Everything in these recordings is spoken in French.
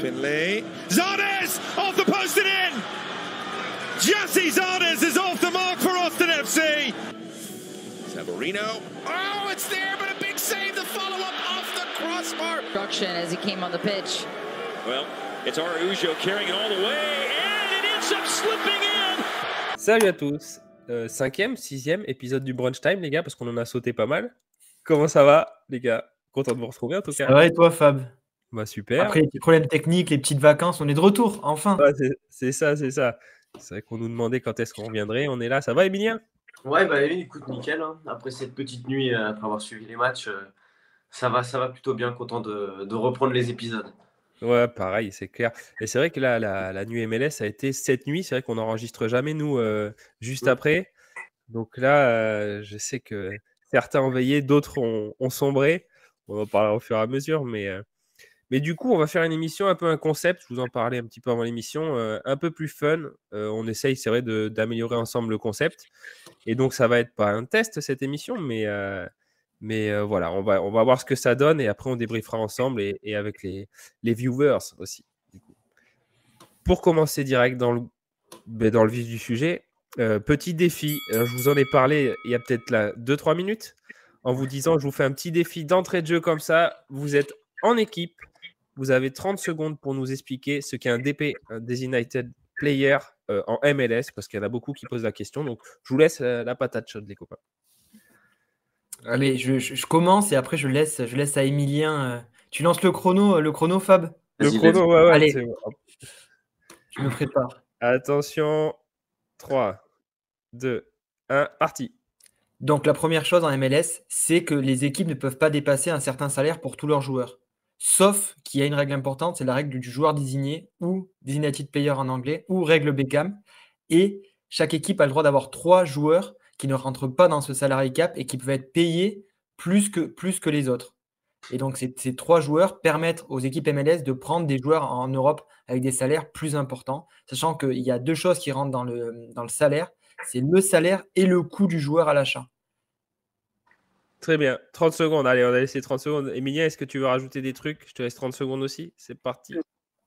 Finlay. Zardes off the post and in. Jesse Zardes is off the mark for Austin FC. Savarino. Oh, it's there, but a big save. The follow-up off the crossbar. Production as he came on the pitch. Well, it's Araujo carrying it all the way, and it ends up slipping in. Salut à tous. 5e, 6e épisode du Brunch Time, les gars, parce qu'on en a sauté pas mal. Comment ça va, les gars? Content de vous retrouver en tout cas. Ça va et toi, Fab? Bah super. Après les petits problèmes techniques, les petites vacances, on est de retour, enfin. Ouais, c'est ça. C'est vrai qu'on nous demandait quand est-ce qu'on reviendrait. On est là. Ça va, Emilien? Ouais, bah oui, écoute, nickel. Hein. Après cette petite nuit, après avoir suivi les matchs, ça va plutôt bien. Content de reprendre les épisodes. Ouais, pareil, c'est clair. Et c'est vrai que là, la nuit MLS a été cette nuit. C'est vrai qu'on n'enregistre jamais, nous, juste après. Donc là, je sais que certains ont veillé, d'autres ont sombré. On en parlera au fur et à mesure. Mais du coup, on va faire une émission, un peu un concept. Je vous en parlais un petit peu avant l'émission. Un peu plus fun. On essaye, c'est vrai, d'améliorer ensemble le concept. Et donc, ça va être pas un test, cette émission, mais voilà, on va voir ce que ça donne. Et après, on débriefera ensemble et avec les viewers aussi. Du coup. Pour commencer direct dans le vif du sujet, petit défi. Je vous en ai parlé il y a peut-être là 2-3 minutes en vous disant je vous fais un petit défi d'entrée de jeu comme ça. Vous êtes en équipe. Vous avez 30 secondes pour nous expliquer ce qu'est un DP, un Designated Player en MLS, parce qu'il y en a beaucoup qui posent la question. Donc, je vous laisse la patate chaude, les copains. Allez, je commence et après je laisse à Emilien. Tu lances le chrono, Fab? Le chrono, ouais. Allez, c'est bon. je me prépare. Attention, 3, 2, 1, parti. Donc la première chose en MLS, c'est que les équipes ne peuvent pas dépasser un certain salaire pour tous leurs joueurs. Sauf qu'il y a une règle importante, c'est la règle du joueur désigné ou designated player en anglais ou règle Beckham. Et chaque équipe a le droit d'avoir 3 joueurs qui ne rentrent pas dans ce salary cap et qui peuvent être payés plus que les autres. Et donc ces 3 joueurs permettent aux équipes MLS de prendre des joueurs en Europe avec des salaires plus importants, sachant qu'il y a 2 choses qui rentrent dans le salaire, c'est le salaire et le coût du joueur à l'achat. Très bien, 30 secondes. Allez, on a laissé 30 secondes. Emilien, est-ce que tu veux rajouter des trucs? Je te laisse 30 secondes aussi. C'est parti.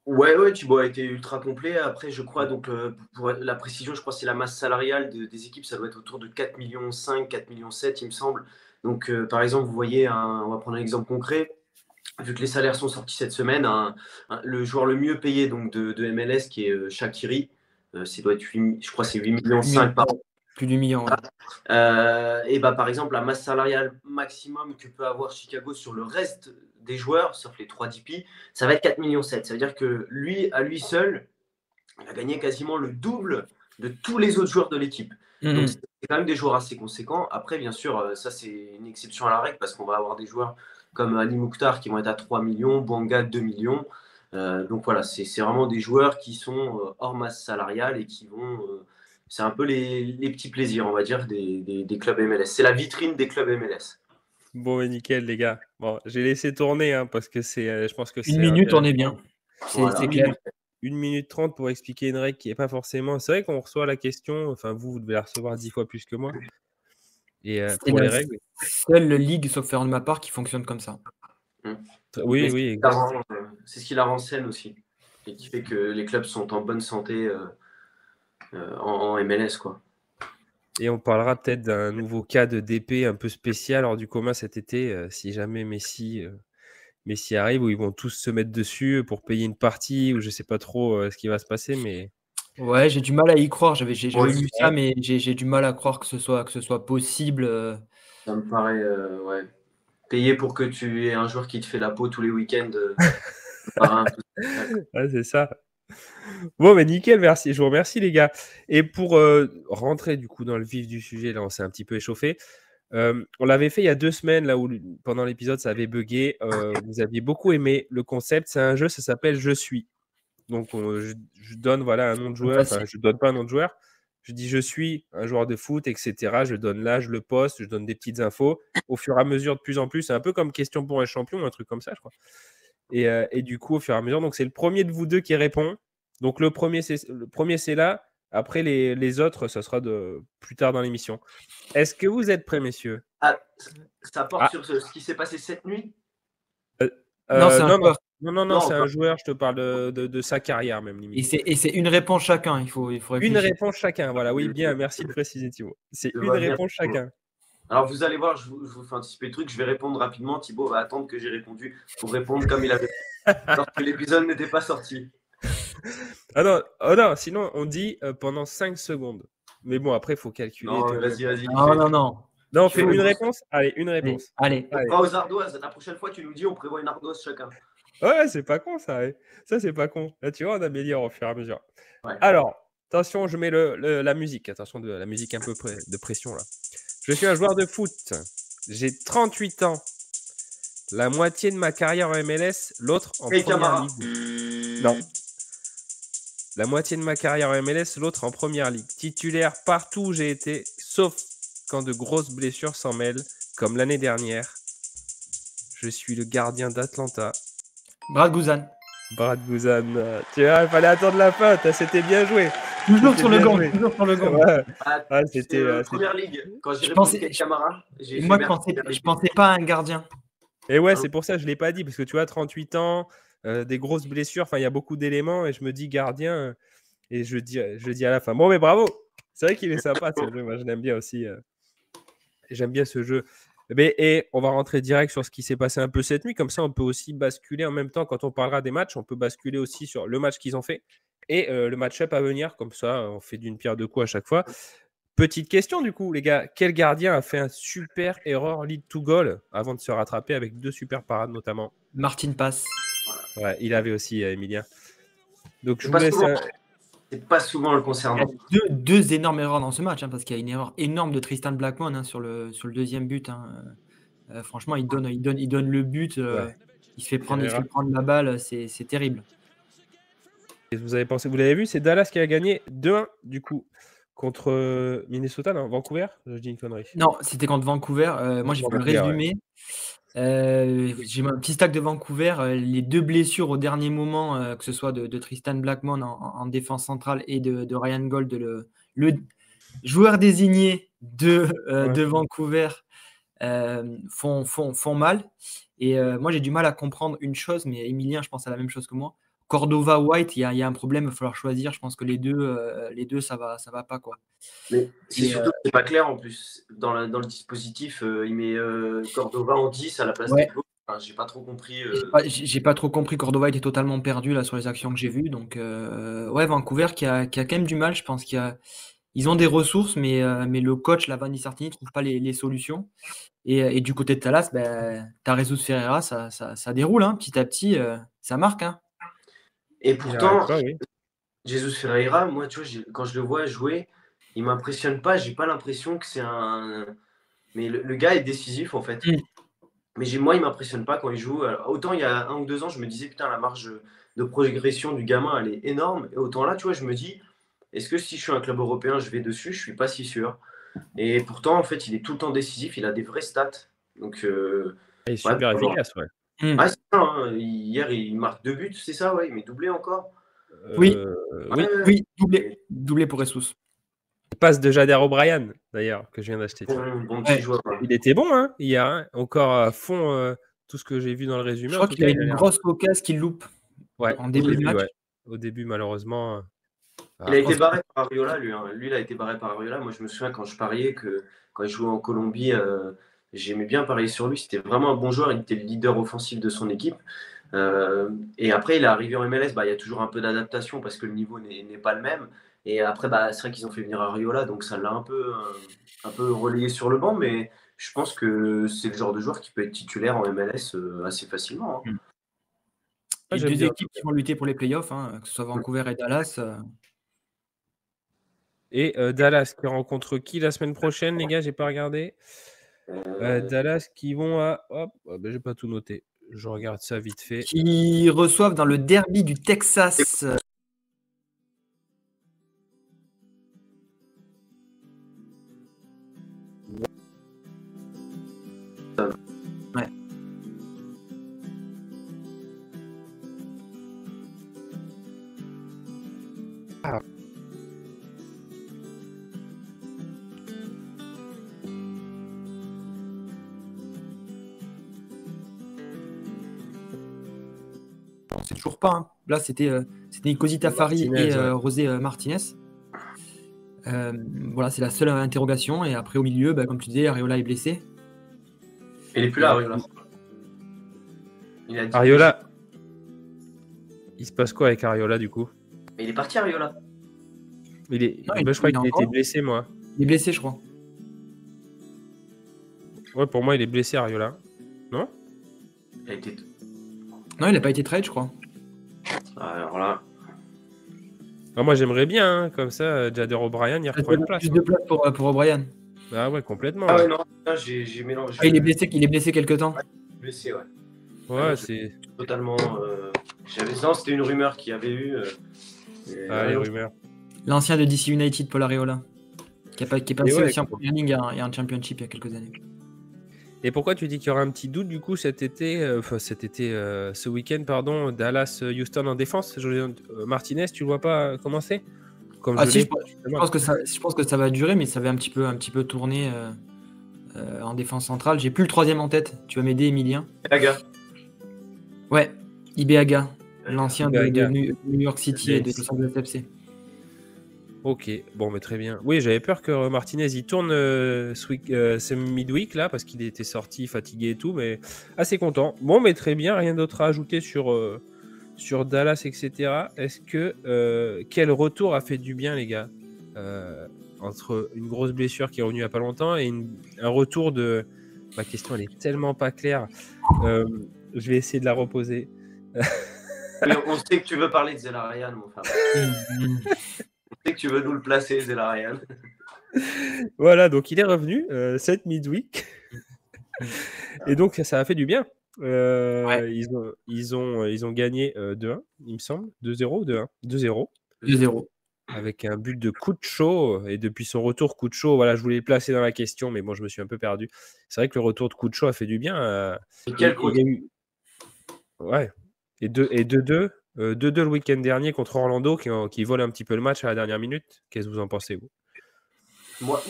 Ouais, Thibaut a été ultra complet. Après, je crois, donc, pour la précision, je crois que c'est la masse salariale des équipes, ça doit être autour de 4,5 millions, 4,7 millions, il me semble. Donc, par exemple, vous voyez, on va prendre un exemple concret. Vu que les salaires sont sortis cette semaine, le joueur le mieux payé donc, de MLS, qui est Shaqiri, doit être je crois que c'est 8,5 millions par an. Plus du million. Ouais. Et par exemple, la masse salariale maximum que peut avoir Chicago sur le reste des joueurs, sauf les 3 DP, ça va être 4,7 millions. Ça veut dire que lui, à lui seul, il a gagné quasiment le double de tous les autres joueurs de l'équipe. Donc, c'est quand même des joueurs assez conséquents. Après, bien sûr, ça, c'est une exception à la règle parce qu'on va avoir des joueurs comme Ali Mokhtar qui vont être à 3 millions, Bouanga 2 millions. Donc, voilà, c'est vraiment des joueurs qui sont hors masse salariale et qui vont... c'est un peu les petits plaisirs, on va dire, des clubs MLS. C'est la vitrine des clubs MLS. Bon, mais nickel, les gars. Bon, j'ai laissé tourner parce que je pense que c'est. 1 minute, on est bien. C'est clair. 1 minute 30 pour expliquer une règle qui n'est pas forcément. C'est vrai qu'on reçoit la question, enfin, vous devez la recevoir 10 fois plus que moi. Et pour les règles. Seule ligue, sauf faire de ma part, qui fonctionne comme ça. Oui, exact. C'est ce qui la rend saine aussi. Et qui fait que les clubs sont en bonne santé en MLS, quoi. Et on parlera peut-être d'un nouveau cas de DP un peu spécial hors du commun cet été, si jamais Messi arrive, où ils vont tous se mettre dessus pour payer une partie, ou je sais pas trop ce qui va se passer, mais... Ouais, j'ai du mal à y croire. J'ai lu ça, mais j'ai du mal à croire que ce soit possible. Ça me paraît, ouais. Payer pour que tu aies un joueur qui te fait la peau tous les week-ends. Ouais, c'est ça. Bon, mais nickel, merci. Je vous remercie, les gars. Et pour rentrer du coup dans le vif du sujet, là, on s'est un petit peu échauffé. On l'avait fait il y a 2 semaines, là où pendant l'épisode, ça avait bugué. Vous aviez beaucoup aimé le concept. C'est un jeu, ça s'appelle Je suis. Donc, je donne un nom de joueur. Enfin, je donne pas un nom de joueur. Je dis je suis un joueur de foot, etc. Je donne l'âge, le poste, je donne des petites infos. Au fur et à mesure, de plus en plus, c'est un peu comme question pour un champion, un truc comme ça, je crois. Et du coup, au fur et à mesure, donc c'est le premier de vous deux qui répond. Donc le premier, c'est là. Après, les autres, ça sera plus tard dans l'émission. Est-ce que vous êtes prêts, messieurs? Ça porte sur ce qui s'est passé cette nuit? Non, c'est un joueur. Non, Non, c'est pas- un joueur, je te parle de sa carrière même, limite. Et c'est une réponse chacun, il faut Une réfléchir. réponse chacun, voilà, oui, bien, merci de préciser, Thibaut. C'est je une vois bien. réponse chacun. Alors vous allez voir, je vous fais anticiper le truc, je vais répondre rapidement. Thibaut va attendre que j'ai répondu pour répondre comme il avait lorsque l'épisode n'était pas sorti. Ah non, oh non, sinon on dit pendant 5 secondes. Mais bon, après, il faut calculer. Non, tout. vas-y. Non, non, non. Non, on Tu fait veux- une réponse. Allez, une Allez, réponse. allez. On fera aux ardoises. La prochaine fois, tu nous dis, on prévoit une ardoise chacun. Ouais, c'est pas con ça. Ouais. Ça, c'est pas con. Là, tu vois, on améliore au fur et à mesure. Ouais. Alors, attention, je mets la musique. Attention, de la musique un peu de pression là. Je suis un joueur de foot. J'ai 38 ans. La moitié de ma carrière en MLS, l'autre en Hey, première Camara. ligue. Non. La moitié de ma carrière en MLS, l'autre en première ligue. Titulaire partout où j'ai été, sauf quand de grosses blessures s'en mêlent, comme l'année dernière. Je suis le gardien d'Atlanta. Brad Guzan. Brad Guzan. Tu vois, il fallait attendre la fin. C'était bien joué. Toujours C'était sur le bien gong. joué. Toujours sur le gong. Ouais. Ah, Ah, c'était première ligue. Quand j'ai Je répondu pensais- Kate Camara, j'ai Et fait moi, merde, je pensais pas à un gardien. Et ouais, c'est pour ça que je ne l'ai pas dit, parce que tu vois, 38 ans, des grosses blessures, enfin, il y a beaucoup d'éléments, et je me dis gardien, et je dis à la fin. Bon, mais bravo! C'est vrai qu'il est sympa, ce jeu. Moi, je l'aime bien aussi. J'aime bien ce jeu. Et on va rentrer direct sur ce qui s'est passé un peu cette nuit. Comme ça, on peut aussi basculer en même temps, quand on parlera des matchs, on peut basculer aussi sur le match qu'ils ont fait et le match-up à venir. Comme ça, on fait d'une pierre deux coups à chaque fois. Petite question du coup, les gars. Quel gardien a fait un super erreur lead to goal avant de se rattraper avec 2 super parades notamment? Martin passe. Ouais, il avait aussi Emilien. Donc je C'est vous pas laisse. souvent. C'est pas souvent le Il y a concernant. deux énormes erreurs dans ce match, hein, parce qu'il y a une erreur énorme de Tristan Blackmon, hein, sur le deuxième but. Hein. Franchement, il donne le but. Ouais. Il se fait prendre Herrera. la balle. C'est terrible. Et vous avez pensé, vous l'avez vu, c'est Dallas qui a gagné 2-1 du coup contre Minnesota, non, Vancouver. Je dis une connerie. Non, c'était contre Vancouver. Moi, j'ai fait le Vancouver, ouais. résumé. J'ai un petit stack de Vancouver. Les 2 blessures au dernier moment, que ce soit de Tristan Blackmon en défense centrale et de Ryan Gold, le joueur désigné de Vancouver, font mal. Et moi, j'ai du mal à comprendre une chose, mais Emilien, je pense à la même chose que moi. Cordova White, il y a un problème, il va falloir choisir. Je pense que les deux, ça va pas, quoi. Mais c'est surtout que c'est pas clair en plus. Dans le dispositif, il met Cordova en 10 à la place Ouais. des Claude. Enfin, j'ai pas trop compris. J'ai pas trop compris. Cordova était totalement perdu là sur les actions que j'ai vues. Donc ouais, Vancouver qui a quand même du mal. Je pense ils ont des ressources, mais le coach, la Vanni Sartini, ne trouve pas les solutions. Et du côté de Dallas, t'as Jesus Ferreira, ça déroule, hein, petit à petit, ça marque. Hein. Et pourtant, oui. Jesus Ferreira, moi, tu vois, quand je le vois jouer, il m'impressionne pas. J'ai pas l'impression que c'est un. Mais le gars est décisif en fait. Mais moi, il m'impressionne pas quand il joue. Alors, autant il y a 1 ou 2 ans, je me disais, putain, la marge de progression du gamin, elle est énorme. Et autant là, tu vois, je me dis, est-ce que si je suis un club européen, je vais dessus? Je suis pas si sûr. Et pourtant, en fait, il est tout le temps décisif. Il a des vraies stats. Donc, Il est super efficace, ouais. Ah, c'est ça, hein. Hier, il marque 2 buts, c'est ça, ouais. Il met doublé encore. Oui. Oui. Doublé pour Jesus. Il passe de Jader O'Brien, d'ailleurs, que je viens d'acheter. Bon petit joueur. Ouais. Il était bon, hein, hier. Hein, encore à fond, tout ce que j'ai vu dans le résumé. Je crois qu'il a une grosse occasion qu'il loupe en début de match. Ouais. Au début, malheureusement. Il a été barré par Ariola, lui. Hein. Lui, il a été barré par Ariola. Moi, je me souviens quand je pariais que quand il jouait en Colombie, j'aimais bien parier sur lui. C'était vraiment un bon joueur. Il était le leader offensif de son équipe. Et après, il est arrivé en MLS. Il y a toujours un peu d'adaptation parce que le niveau n'est pas le même. Et après, c'est vrai qu'ils ont fait venir Ariola, donc ça l'a un peu relayé sur le banc. Mais je pense que c'est le genre de joueur qui peut être titulaire en MLS assez facilement. Hein. Les 2 équipes qui vont lutter pour les playoffs, hein, que ce soit Vancouver et Dallas. Et Dallas qui rencontre qui la semaine prochaine, les gars? J'ai pas regardé. Dallas qui vont à. Hop, j'ai pas tout noté. Je regarde ça vite fait. Qui reçoivent dans le derby du Texas. Ouais. Ah. on ne sait toujours pas. Hein. Là, c'était Nicosi Tafari et José Martinez. Voilà, c'est la seule interrogation. Et après, au milieu, comme tu disais, Arriola est blessé. Il n'est plus là, Arriola. Arriola. Il se passe quoi avec Arriola, du coup? Mais il est parti, Arriola. Je crois qu'il était blessé, moi. Il est blessé, je crois. Ouais, pour moi, il est blessé, Arriola. Non? Non, il n'a pas été trade, je crois. Alors là... moi, j'aimerais bien, hein, comme ça, Jader O'Brien, il reprend une place. Plus de place pour O'Brien. Ah ouais, complètement. Ah ouais, non, là, j'ai mélangé. Il est blessé quelque temps. Blessé, ouais. Ouais, c'est... Totalement... Non, c'était une rumeur qu'il y avait eu. les rumeurs. L'ancien de DC United, Paul Arriola, qui est passé aussi en Premier League et en Championship il y a quelques années. Et pourquoi tu dis qu'il y aura un petit doute, du coup, ce week-end, pardon, Dallas-Houston en défense? Martinez, tu le vois pas commencer? Je pense que ça va durer, mais ça va un petit peu tourner en défense centrale. J'ai plus le troisième en tête. Tu vas m'aider, Emilien? Ibeaga. Ouais, Ibeaga, l'ancien de New York City et de Los Angeles FC. Ok, bon, mais très bien. Oui, j'avais peur que Martinez y tourne ce midweek là, parce qu'il était sorti fatigué et tout, mais assez content. Bon, mais très bien, rien d'autre à ajouter sur Dallas, etc. Est-ce que quel retour a fait du bien, les gars, entre une grosse blessure qui est revenue il n'y a pas longtemps et un retour de... Ma question, elle est tellement pas claire. Je vais essayer de la reposer. On sait que tu veux parler de Zelarayan, mon frère. On sait que tu veux nous le placer, Zelarayan. Voilà, donc il est revenu cette midweek. Et donc ça a fait du bien. Ils ont gagné 2-1, il me semble. 2-0 ou 2-1 2-0. 2-0. Avec un but de Cucho. Et depuis son retour, Cucho, voilà, je voulais le placer dans la question, mais bon, je me suis un peu perdu. C'est vrai que le retour de Cucho a fait du bien. Et quel il y a eu... Ouais. Et 2-2 le week-end dernier contre Orlando qui vole un petit peu le match à la dernière minute. Qu'est-ce que vous en pensez, vous? Moi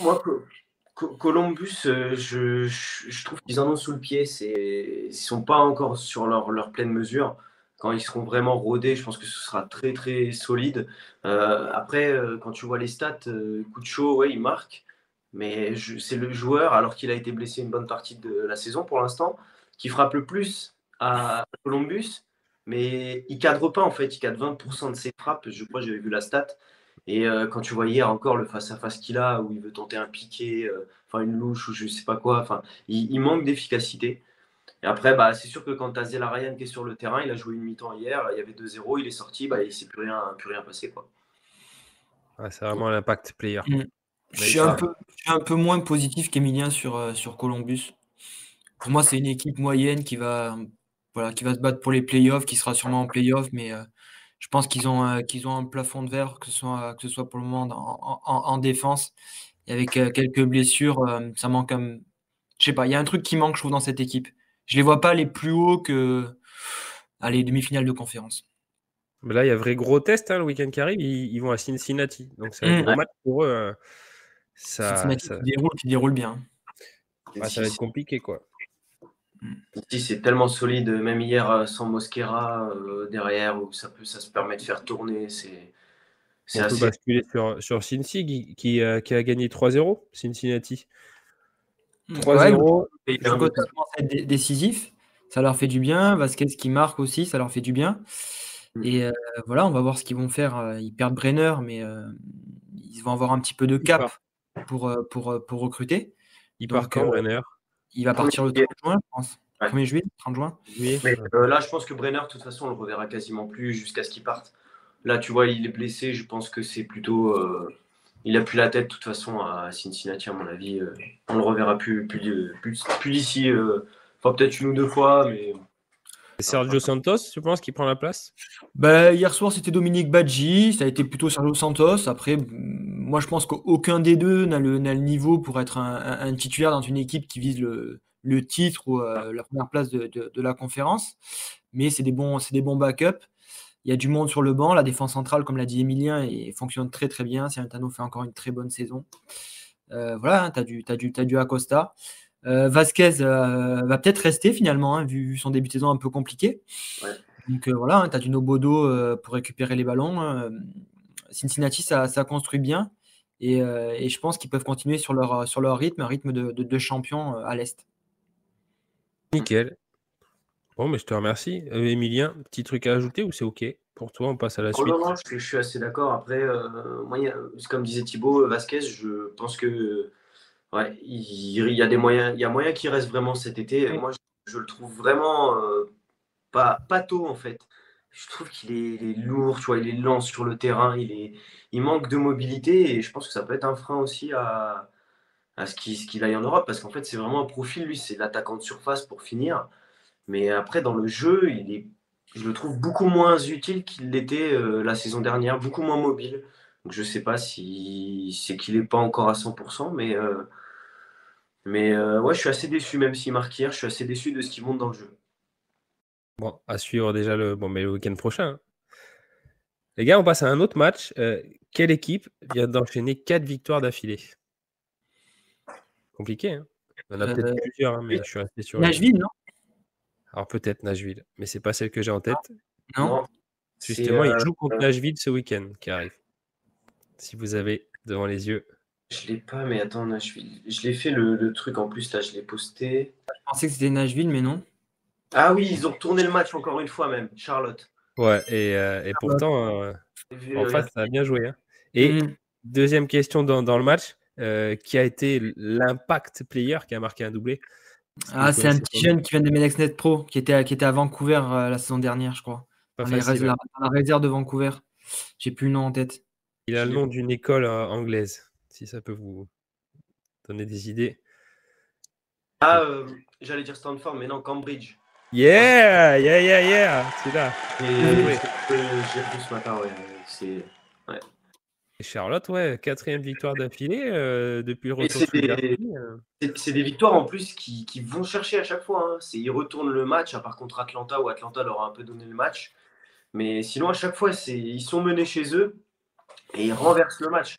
Columbus, je trouve qu'ils en ont sous le pied. Ils ne sont pas encore sur leur pleine mesure. Quand ils seront vraiment rodés, je pense que ce sera très très solide. Après, quand tu vois les stats, Cucho, ouais, il marque. Mais c'est le joueur, alors qu'il a été blessé une bonne partie de la saison pour l'instant, qui frappe le plus à Columbus. Mais il cadre pas en fait, il cadre 20% de ses frappes, je crois que j'avais vu la stat. Et quand tu vois hier encore le face-à-face qu'il a, où il veut tenter un piqué, une louche ou je sais pas quoi, il manque d'efficacité. Et après, c'est sûr que quand tu as Zelarayan qui est sur le terrain, il a joué une mi-temps hier, il y avait 2-0, il est sorti, il ne s'est plus rien passé, quoi. Ouais, c'est vraiment l'impact player. Je suis un peu moins positif qu'Emilien sur Columbus. Pour moi, c'est une équipe moyenne qui va se battre pour les playoffs, qui sera sûrement en playoffs, mais je pense qu'ils ont un plafond de verre, que ce soit pour le moment en défense. Et avec quelques blessures, ça manque je sais pas, il y a un truc qui manque, je trouve, dans cette équipe. Je les vois pas aller plus haut que les demi-finales de conférence. Mais là, il y a vrai gros test le week-end qui arrive. Ils vont à Cincinnati. Donc, c'est un gros match pour eux. Cincinnati qui déroule bien. Ça va être compliqué, quoi. Ici, c'est tellement solide, même hier sans Mosquera derrière, où ça se permet de faire tourner. On peut basculer sur Cincy qui a gagné 3-0, Cincinnati. 3-0. Ouais, ça commence à être décisif. Ça leur fait du bien. Vasquez qui marque aussi, ça leur fait du bien. Et voilà, on va voir ce qu'ils vont faire. Ils perdent Brenner, mais ils vont avoir un petit peu de cap pour recruter. Il part quand, Brenner? Il va partir le 30 juin, je pense. 1er juillet, 30 juin. Mais là, je pense que Brenner, de toute façon, on le reverra quasiment plus jusqu'à ce qu'il parte. Là, tu vois, il est blessé. Je pense que c'est plutôt... il a plus la tête, de toute façon, à Cincinnati, à mon avis. On le reverra plus d'ici. Peut-être une ou deux fois, mais... Sergio Santos, tu penses qu'il prend la place? Hier soir, c'était Dominique Badji. Ça a été plutôt Sergio Santos. Après, moi, je pense qu'aucun des deux n'a le niveau pour être un titulaire dans une équipe qui vise le titre ou la première place de la conférence. Mais c'est des bons backups. Il y a du monde sur le banc. La défense centrale, comme l'a dit Emilien, fonctionne très très bien. Ciantano fait encore une très bonne saison. Voilà, t'as du Acosta. Vasquez va peut-être rester finalement, vu son début de saison un peu compliqué. Ouais. Donc voilà, hein, tu as du Nobodo pour récupérer les ballons. Cincinnati, ça construit bien. Et je pense qu'ils peuvent continuer sur leur rythme, un rythme de champion à l'Est. Nickel. Bon, mais je te remercie. Emilien, petit truc à ajouter ou c'est OK? Pour toi, on passe à la Oh suite. non, non, je suis assez d'accord. Après, moi, comme disait Thibaut, Vasquez, je pense que ouais, il y a des moyens, il y a moyen qu'il reste vraiment cet été. Moi, je le trouve vraiment pas tôt en fait. Je trouve il est lourd, tu vois, il est lent sur le terrain, il manque de mobilité et je pense que ça peut être un frein aussi à ce qu'il aille en Europe parce qu'en fait, c'est vraiment un profil, lui, c'est l'attaquant de surface pour finir. Mais après, dans le jeu, je le trouve beaucoup moins utile qu'il l'était la saison dernière, beaucoup moins mobile. Donc, je sais pas si c'est qu'il n'est pas encore à 100%, mais ouais, je suis assez déçu, même s'il marque hier, je suis assez déçu de ce qu'il monte dans le jeu. Bon, à suivre déjà le week-end prochain. Hein. Les gars, on passe à un autre match. Quelle équipe vient d'enchaîner 4 victoires d'affilée? Compliqué, hein? Il y en a peut-être plusieurs, hein, mais je suis resté sur Nashville, non? Alors peut-être Nashville, mais c'est pas celle que j'ai en tête. Non. Justement, il joue contre Nashville ce week-end qui arrive. Si vous avez devant les yeux. Je l'ai pas, mais attends, Nashville. Je l'ai fait le truc en plus, là, je l'ai posté. Je pensais que c'était Nashville, mais non. Ah oui, ils ont retourné le match encore une fois même, Charlotte. Ouais, et pourtant, en face, ça a bien joué. Hein. Et deuxième question dans le match, qui a été l'impact player qui a marqué un doublé? C'est un petit jeune qui vient de MLXNet Pro, qui était à Vancouver la saison dernière, je crois. Dans la réserve de Vancouver. J'ai plus le nom en tête. Il a le nom d'une école anglaise, si ça peut vous donner des idées. J'allais dire Stanford, mais non, Cambridge. Yeah, c'est là. J'ai revu ce matin, ouais. Et Charlotte, ouais, 4e victoire d'affilée depuis le retour de c'est des victoires en plus qui vont chercher à chaque fois. Hein. Ils retournent le match, à part contre Atlanta, où Atlanta leur a un peu donné le match. Mais sinon, à chaque fois, ils sont menés chez eux et ils renversent le match.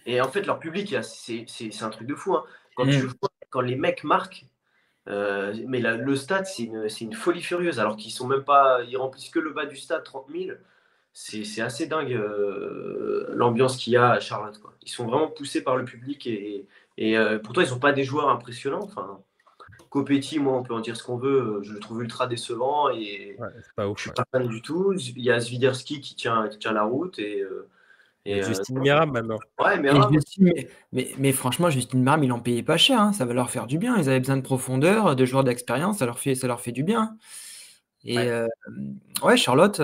Et en fait, leur public, c'est un truc de fou. Hein. Quand les mecs marquent, mais le stade, c'est une folie furieuse. Alors qu'ils sont même pas, ils remplissent que le bas du stade, 30 000. C'est assez dingue l'ambiance qu'il y a à Charlotte. Quoi. Ils sont vraiment poussés par le public et pourtant, ils n'ont pas des joueurs impressionnants. Enfin, Copetti, moi, on peut en dire ce qu'on veut. Je le trouve ultra décevant et c'est pas ouf, je suis pas fan du tout. Il y a Swiderski qui tient la route et Justin Meram maintenant. Ouais, Meram. Mais franchement, Justin Meram, ils l'ont payé pas cher. Hein. Ça va leur faire du bien. Ils avaient besoin de profondeur, de joueurs d'expérience. Ça leur fait du bien. Et ouais, Charlotte,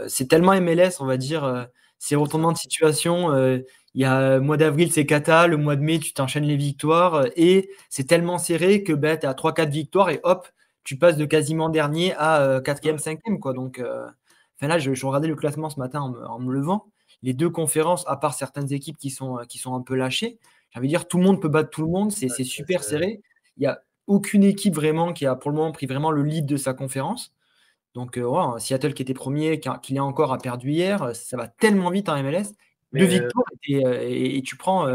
c'est tellement MLS, on va dire. Ces retournements de situation. Il y a le mois d'avril, c'est cata. Le mois de mai, tu t'enchaînes les victoires. Et c'est tellement serré que tu as 3-4 victoires et hop, tu passes de quasiment dernier à 4e, 5e. Quoi. Donc, là, je regardais le classement ce matin en me levant. Les deux conférences, à part certaines équipes qui sont un peu lâchées, j'ai envie de dire tout le monde peut battre tout le monde. C'est super serré. Il n'y a aucune équipe vraiment qui a pour le moment pris vraiment le lead de sa conférence. Donc, Seattle qui était premier, qui l'a encore a perdu hier, ça va tellement vite en MLS. 2 victoires et tu prends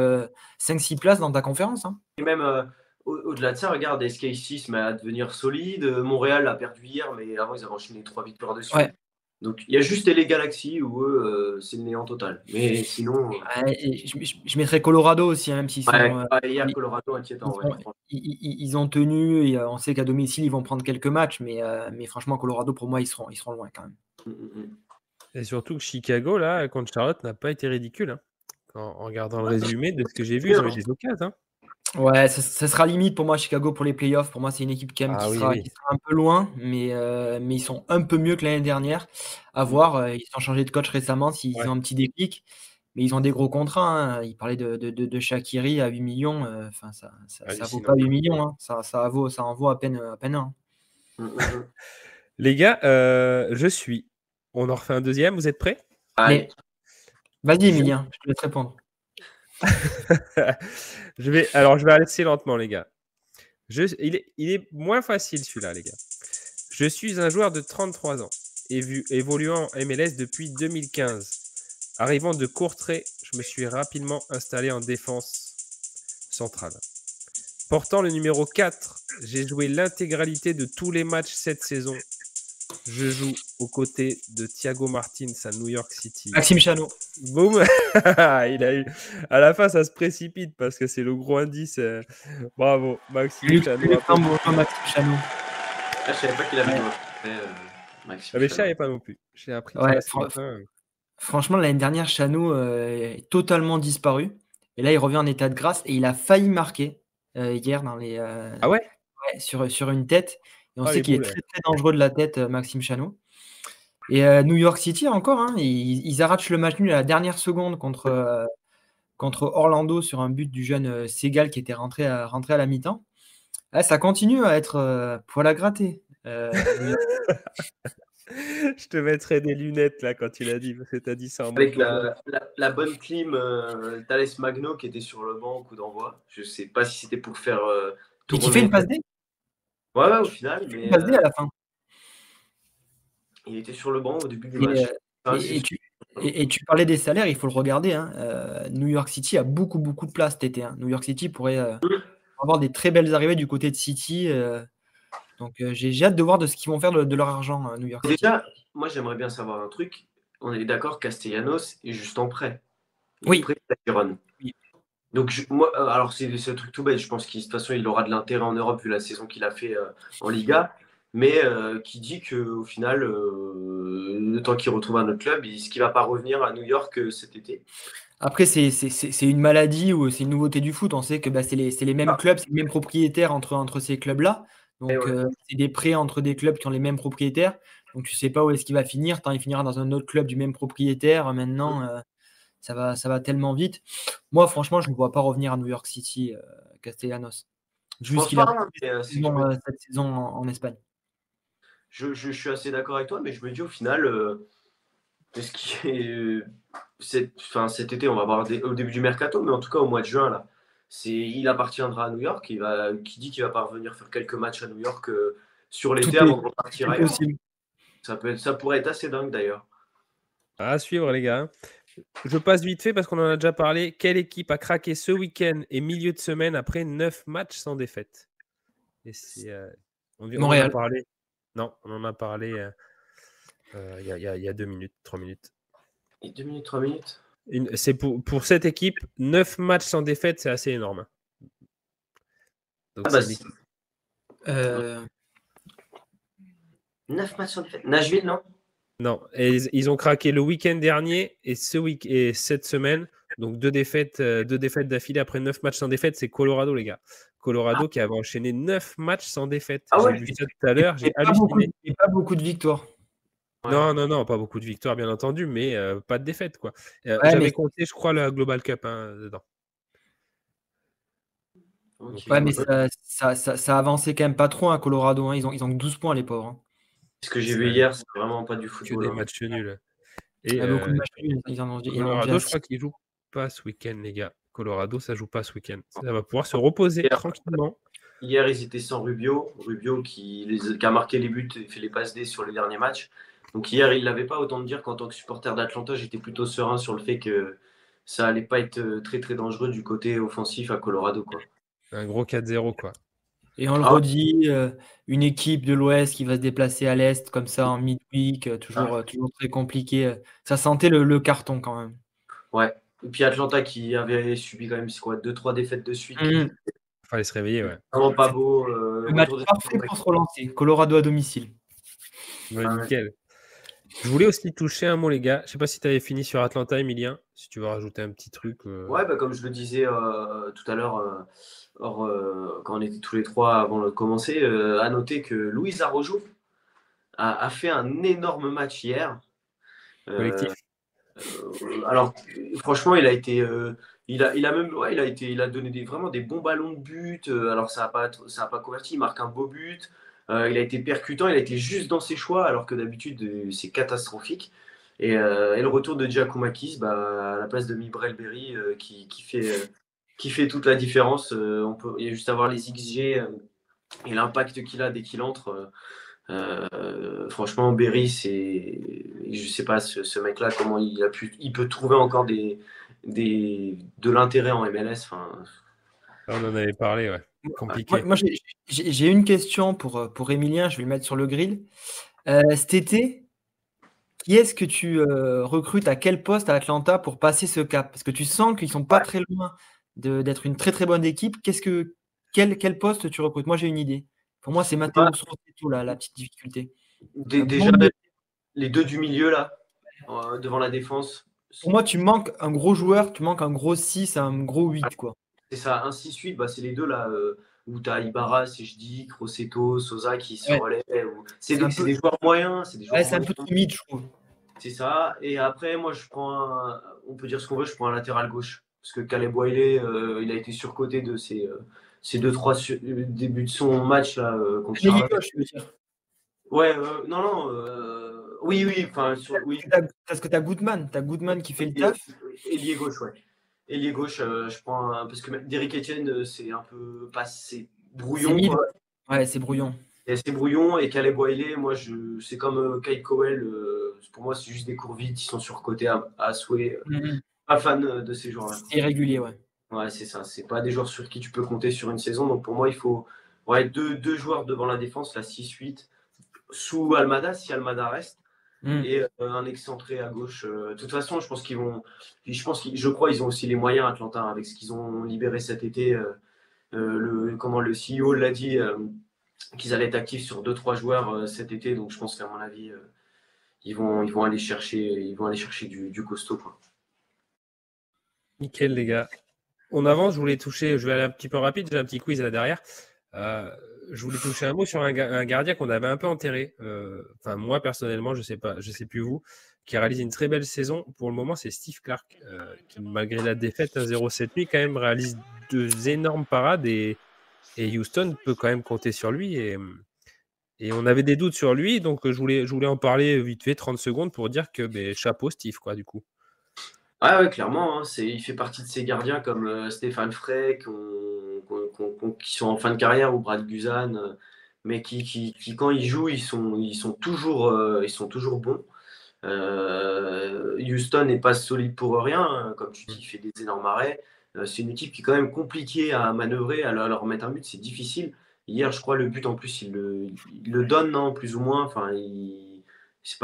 5-6 places dans ta conférence. Hein. Et même au-delà de ça, regarde, SK6 mais à devenir solide. Montréal a perdu hier, mais avant ils avaient enchaîné 3 victoires dessus. Ouais. Donc il y a juste les Galaxy où eux, c'est le néant total. Mais sinon. Je mettrais Colorado aussi, hein, même s'ils sont. Hier, Colorado inquiétant. Ils ont tenu, et on sait qu'à domicile, ils vont prendre quelques matchs, mais franchement, Colorado, pour moi, ils seront loin quand même. Et surtout que Chicago, là, contre Charlotte, n'a pas été ridicule. Hein. En regardant le résumé de ce que j'ai vu, ils ont eu des occasions. Hein. Ouais, ça sera limite pour moi, Chicago, pour les playoffs. Pour moi, c'est une équipe qui sera un peu loin, mais ils sont un peu mieux que l'année dernière. À voir, ils ont changé de coach récemment, s'ils ont un petit déclic, mais ils ont des gros contrats. Hein. Ils parlaient de Shaqiri à 8 millions. Ça vaut pas 8 millions. Hein. Ça en vaut à peine un. Les gars, on en refait un deuxième, vous êtes prêts? Vas-y, Emilien, je te laisse répondre. Je vais aller lentement, les gars. Il est moins facile, celui-là, les gars. Je suis un joueur de 33 ans, évoluant en MLS depuis 2015. Arrivant de Courtrai, je me suis rapidement installé en défense centrale. Portant le numéro 4, j'ai joué l'intégralité de tous les matchs cette saison Je joue aux côtés de Thiago Martins à New York City. Maxime Chanot. Boum. Il a eu. À la fin, ça se précipite parce que c'est le gros indice. Bravo, Maxime Chanot. Maxime Chanot. Je savais pas qu'il avait joué. Maxime Mais je Chanot. savais pas non plus. J'ai appris Ouais, ça ce matin. Franchement, l'année dernière, Chanot est totalement disparu. Et là, il revient en état de grâce et il a failli marquer hier dans les, Ah ouais? ouais, sur une tête. Et on Ah, sait les qu'il est boules, très, très dangereux de la tête, Maxime Chanot. Et New York City, encore, hein, ils arrachent le match nul à la dernière seconde contre Orlando sur un but du jeune Segal qui était rentré à la mi-temps. Ah, ça continue à être poil à gratter. New York. Je te mettrai des lunettes là quand il a dit, parce que t'as dit ça en Avec mode. la bonne clim Thales Magno qui était sur le banc au coup d'envoi. Je sais pas si c'était pour faire Et qui fait une passe D. Ouais, au final. Mais, Une passe D à la fin. il était sur le banc au début du match. Et tu parlais des salaires, il faut le regarder. Hein. New York City a beaucoup de place cet été. Hein. New York City pourrait avoir des très belles arrivées du côté de City. Donc j'ai hâte de voir de ce qu'ils vont faire de leur argent, New York City. Déjà, moi j'aimerais bien savoir un truc. On est d'accord, Castellanos est juste en prêt. Il Oui. est prêt à Girona. Oui. Donc moi, alors c'est un truc tout bête. Je pense qu'il de toute façon il aura de l'intérêt en Europe vu la saison qu'il a fait en Liga. Mais qui dit qu'au final, le temps qu'il retrouve un autre club, est-ce qu'il ne va pas revenir à New York cet été? Après, c'est une maladie ou c'est une nouveauté du foot. On sait que c'est les mêmes clubs, c'est les mêmes propriétaires entre ces clubs-là. Donc, c'est des prêts entre des clubs qui ont les mêmes propriétaires. Donc, tu ne sais pas où est-ce qu'il va finir. Tant il finira dans un autre club du même propriétaire. Maintenant, ça va tellement vite. Moi, franchement, je ne vois pas revenir à New York City, Castellanos. Juste qu'il a cette saison en Espagne. Je suis assez d'accord avec toi, mais je me dis au final, cet été, on va voir au début du mercato, mais en tout cas au mois de juin, là, il appartiendra à New York. Qui dit qu'il ne va pas revenir faire quelques matchs à New York sur l'été avant de repartir ailleurs. Ça pourrait être assez dingue d'ailleurs. À suivre, les gars. Je passe vite fait parce qu'on en a déjà parlé. Quelle équipe a craqué ce week-end et milieu de semaine après 9 matchs sans défaite? Et c'est Montréal. On en a parlé. Non, on en a parlé il y a 2 minutes, 3 minutes. Et 2 minutes, 3 minutes. C'est pour cette équipe, 9 matchs sans défaite, c'est assez énorme. Donc, 9 matchs sans défaite. Nashville, non? Non, et ils ont craqué le week-end dernier et cette semaine. Donc 2 défaites d'affilée après 9 matchs sans défaite, c'est Colorado, les gars. Colorado qui avait enchaîné 9 matchs sans défaite. J'ai vu ça tout à l'heure, j'ai halluciné. Et pas beaucoup de victoires. Ouais. Non, pas beaucoup de victoires, bien entendu, mais pas de défaite, quoi. J'avais compté, je crois, la Global Cup dedans. Okay. Ouais, mais ça avançait quand même pas trop, hein, Colorado. Hein. Ils ont 12 points, les pauvres. Hein. Ce que j'ai vu hier, c'est vraiment pas du football. Que des matchs nuls. Et beaucoup de matchs nuls. Colorado, je crois qu'ils jouent pas ce week-end, les gars. Colorado, ça joue pas ce week-end. Ça va pouvoir se reposer tranquillement. Hier, ils étaient sans Rubio. Rubio qui a marqué les buts et fait les passes D sur les derniers matchs. Donc hier, il ne l'avait pas. Autant de dire qu'en tant que supporter d'Atlanta, j'étais plutôt serein sur le fait que ça allait pas être très très dangereux du côté offensif à Colorado, quoi. Un gros 4-0, quoi. Et on le redit, une équipe de l'Ouest qui va se déplacer à l'Est comme ça en midweek, toujours très compliqué. Ça sentait le carton quand même. Ouais. Et puis Atlanta qui avait subi quand même 2-3 défaites de suite. Fallait se réveiller, ouais. Vraiment pas beau. Le match parfait pour se relancer. Colorado à domicile. Ouais, nickel. Je voulais aussi toucher un mot, les gars. Je sais pas si tu avais fini sur Atlanta, Emilien. Si tu veux rajouter un petit truc. Ouais, comme je le disais tout à l'heure, quand on était tous les trois avant de commencer, à noter que Luis Araujo a fait un énorme match hier. Collectif. Alors, franchement, il a donné vraiment des bons ballons de but. Alors, ça a pas converti. Il marque un beau but. Il a été percutant. Il a été juste dans ses choix, alors que d'habitude, c'est catastrophique. Et le retour de Giacomakis à la place de Mibrel Berry qui fait toute la différence. Il y a juste à voir les XG et l'impact qu'il a dès qu'il entre. Franchement, Berry, je sais pas, ce mec-là, comment il peut trouver encore de l'intérêt en MLS. On en avait parlé, ouais. Compliqué. Moi j'ai une question pour Emilien, je vais le mettre sur le grill. Cet été, qui est-ce que tu recrutes à quel poste à Atlanta pour passer ce cap? Parce que tu sens qu'ils sont pas très loin d'être une très très bonne équipe. Quel poste tu recrutes? Moi, j'ai une idée. Pour moi, c'est Matteo Rossetto, là, la petite difficulté. Déjà, les deux du milieu, là, devant la défense. Pour moi, tu manques un gros joueur, tu manques un gros 6, un gros 8, quoi. C'est ça, un 6-8, bah, c'est les deux là où tu as Ibarra, Sejdik, Rossetto, Sosa qui se relaient. C'est des joueurs moyens. C'est un peu trop mid, je trouve. C'est ça. Et après, moi, on peut dire ce qu'on veut, je prends un latéral gauche. Parce que Caleb Wiley, il a été surcoté de ses 2-3 débuts de son match là, contre Charlotte. Gauche, je veux dire. Ouais, non. Oui. Oui. Parce que tu as Goodman qui fait le taf. Ailier gauche, ouais. Ailier gauche, je prends parce que Derrick Etienne, c'est un peu c'est brouillon. Ouais, c'est brouillon. C'est brouillon et Caleb Wiley, moi, c'est comme Kyle Cowell. Pour moi, c'est juste des cours vides, ils sont surcotés à souhait. Pas fan de ces joueurs-là. C'est irrégulier, ouais. Ouais, c'est ça. C'est pas des joueurs sur qui tu peux compter sur une saison. Donc pour moi, il faut deux joueurs devant la défense, la 6-8, sous Almada, si Almada reste. Et un excentré à gauche. De toute façon, je pense qu'ils vont. Je crois qu'ils ont aussi les moyens, Atlanta, avec ce qu'ils ont libéré cet été. Le CEO l'a dit, qu'ils allaient être actifs sur 2-3 joueurs cet été. Donc je pense qu'à mon avis, ils vont aller chercher du costaud, quoi. Nickel, les gars. On avance, je vais aller un petit peu rapide, j'ai un petit quiz là derrière. Je voulais toucher un mot sur un gardien qu'on avait un peu enterré. Enfin, moi, personnellement, je sais plus vous, qui réalise une très belle saison. Pour le moment, c'est Steve Clark, qui, malgré la défaite à 0-7 quand même réalise 2 énormes parades et Houston peut quand même compter sur lui. Et on avait des doutes sur lui, donc je voulais en parler vite fait, 30 secondes, pour dire que chapeau Steve, quoi, du coup. Ouais, clairement, hein, il fait partie de ces gardiens comme Stéphane Frey qui sont en fin de carrière, ou Brad Guzan, mais qui quand ils jouent, ils sont toujours bons. Houston n'est pas solide pour rien, hein, comme tu dis, il fait des énormes arrêts. C'est une équipe qui est quand même compliquée à manœuvrer, à leur mettre un but, c'est difficile. Hier, je crois, le but en plus, il le donne, non, plus ou moins. Enfin,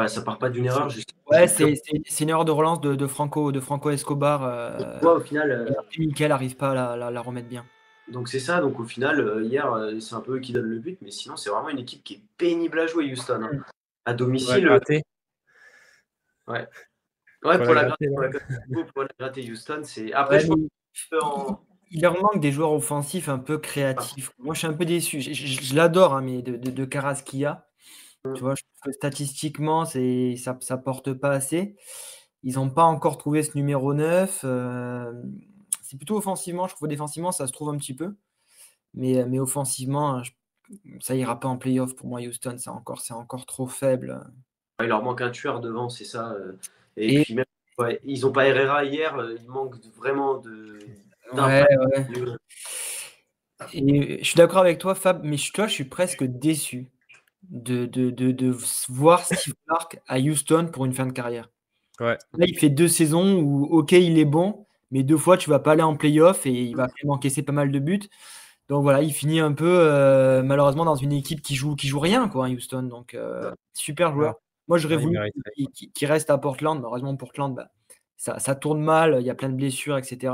ça part pas d'une erreur. Ouais, c'est une erreur de relance de Franco Escobar. Au final, Mikel n'arrive pas à la remettre bien. Donc c'est ça. Donc au final, hier, c'est un peu eux qui donnent le but, mais sinon, c'est vraiment une équipe qui est pénible à jouer, Houston. Hein. À domicile. Ouais. Pour la gratter, Houston, c'est. Après, je pense il leur manque des joueurs offensifs un peu créatifs. Moi, je suis un peu déçu. Je l'adore, hein, mais de Carrasquilla. Tu vois, je trouve que statistiquement, ça porte pas assez. Ils n'ont pas encore trouvé ce numéro 9. C'est plutôt offensivement. Je trouve que défensivement, ça se trouve un petit peu. Mais offensivement, ça ira pas en playoff pour moi, Houston. C'est encore trop faible. Il leur manque un tueur devant, c'est ça. Et puis même, ils n'ont pas Herrera hier. Il manque vraiment Ouais. Et je suis d'accord avec toi, Fab, mais je suis presque déçu de voir Steve Clark à Houston pour une fin de carrière. Ouais. Là, il fait 2 saisons où, ok, il est bon, mais 2 fois, tu vas pas aller en playoff et il va quand même encaisser pas mal de buts. Donc voilà, il finit un peu malheureusement dans une équipe qui joue rien, quoi, Houston. Donc super joueur. Moi, j'aurais voulu qu'il reste à Portland. Malheureusement, Portland, ça tourne mal, il y a plein de blessures, etc.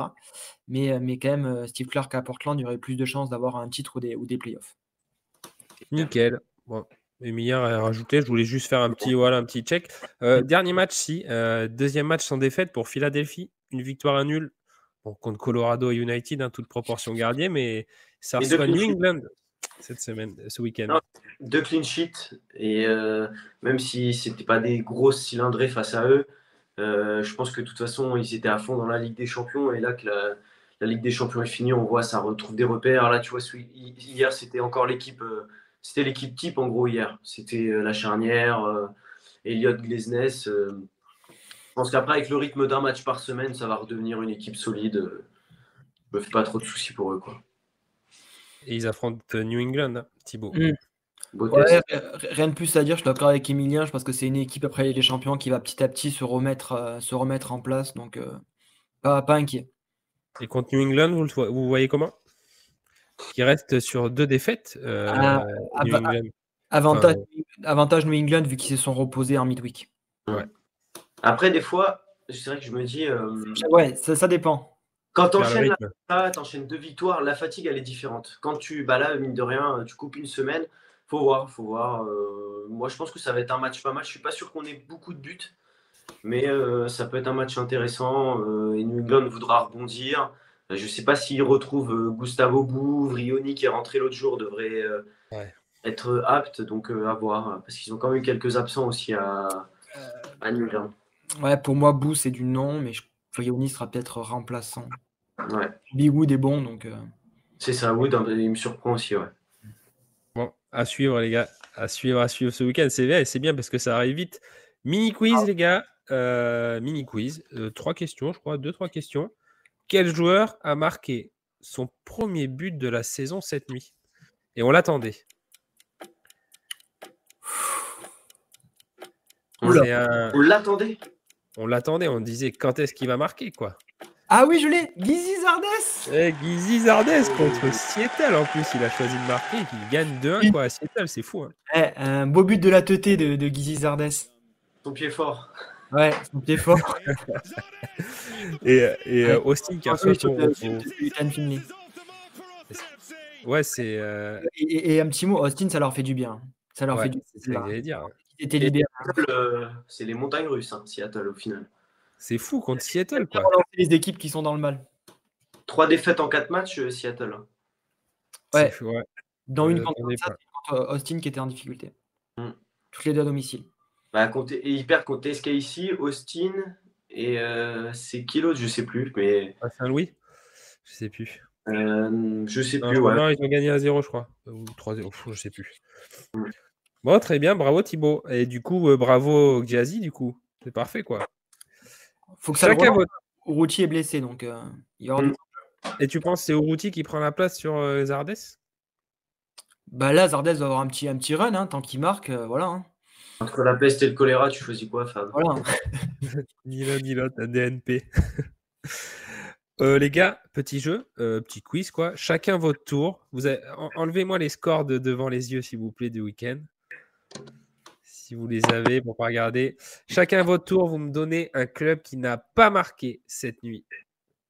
Mais quand même, Steve Clark à Portland, il y aurait plus de chances d'avoir un titre ou des playoffs. Nickel. Bon, Emilien a rajouté, je voulais juste faire un petit check. Dernier match, deuxième match sans défaite pour Philadelphie, une victoire à nul contre Colorado United, toute proportion gardée, mais ça reçoit New England ce week-end. 2 clean sheets, et même si c'était pas des grosses cylindrées face à eux, je pense que de toute façon ils étaient à fond dans la Ligue des Champions, et là que la Ligue des Champions est finie, on voit, ça retrouve des repères. Là, tu vois, hier c'était encore l'équipe, c'était l'équipe type en gros hier. C'était la charnière, Elliott Glesnes. Je pense qu'après, avec le rythme d'un match par semaine, ça va redevenir une équipe solide. Je me fais pas trop de soucis pour eux, quoi. Et ils affrontent New England, Thibaut. Ouais, rien de plus à dire, je suis d'accord avec Emilien. Je pense que c'est une équipe après les champions qui va petit à petit se remettre en place, donc pas inquiet. Et contre New England, vous voyez comment? Qui reste sur 2 défaites, New England. Avantage New England vu qu'ils se sont reposés en midweek. Ouais. Après, des fois, c'est vrai que je me dis, Ouais, ça dépend. quand Faire le t'enchaînes rythme. t'enchaînes 2 victoires, la fatigue, elle est différente. Quand là, mine de rien, tu coupes une semaine, faut voir. Moi, je pense que ça va être un match pas mal. Je suis pas sûr qu'on ait beaucoup de buts, mais ça peut être un match intéressant. Et New England voudra rebondir. Je sais pas s'ils retrouvent Gustavo Bou, Vrioni qui est rentré l'autre jour, devrait Ouais. être apte, donc à voir. Parce qu'ils ont quand même eu quelques absents aussi à New England. Ouais, pour moi, Boo, c'est du non, mais Vrioni sera peut-être remplaçant. Ouais. Big Wood est bon, donc. C'est ça, Wood, il me surprend aussi, ouais. Bon, à suivre, les gars. À suivre ce week-end. C'est bien parce que ça arrive vite. Mini quiz, les gars. Mini quiz. 3 questions, je crois. 2-3 questions. Quel joueur a marqué son premier but de la saison cette nuit? Et on l'attendait. On l'attendait. On l'attendait. On disait quand est-ce qu'il va marquer, quoi. Ah oui, je l'ai. Gizzy Zardes. Gizzy Zardes contre Seattle en plus. Il a choisi de marquer. Il gagne 2-1 quoi, à Seattle. C'est fou. Hein. Un beau but de la teuté de Gizzy Zardes. Son pied fort. Ouais, son pied fort. et Austin qui reçoit son Finley. Ouais, c'est. Et un petit mot, Austin, ça leur fait du bien. Ça leur fait du bien. C'est ce que j'allais dire. Ils étaient libérés. C'est les montagnes russes, Seattle, au final. C'est fou contre Seattle, quoi. Les équipes qui sont dans le mal. 3 défaites en 4 matchs, Seattle. Ouais. Ouais. Dans une contre Austin qui était en difficulté. Toutes les deux à domicile. Il perd contre SKC, Austin et c'est qui l'autre, je sais plus. Mais... Saint-Louis, je sais plus. Je sais plus, ouais. Non, ils ont gagné 1-0, je crois. Ou 3-0, je sais plus. Bon, très bien, bravo Thibaut. Et du coup, bravo Giazi, du coup. C'est parfait, quoi. Faut que ça Urruti est blessé, donc il y aura du... Et tu penses que c'est Urruti qui prend la place sur Zardes? Bah là, Zardes va avoir un petit run, hein, tant qu'il marque, voilà. Hein. Entre la peste et le choléra, tu choisis quoi, Fab? Voilà. Ni l'un ni l'autre, un DNP. Les gars, petit jeu, petit quiz, quoi. Chacun votre tour. Enlevez-moi les scores devant les yeux, s'il vous plaît, du week-end. Si vous les avez, pour pas regarder. Chacun votre tour, vous me donnez un club qui n'a pas marqué cette nuit.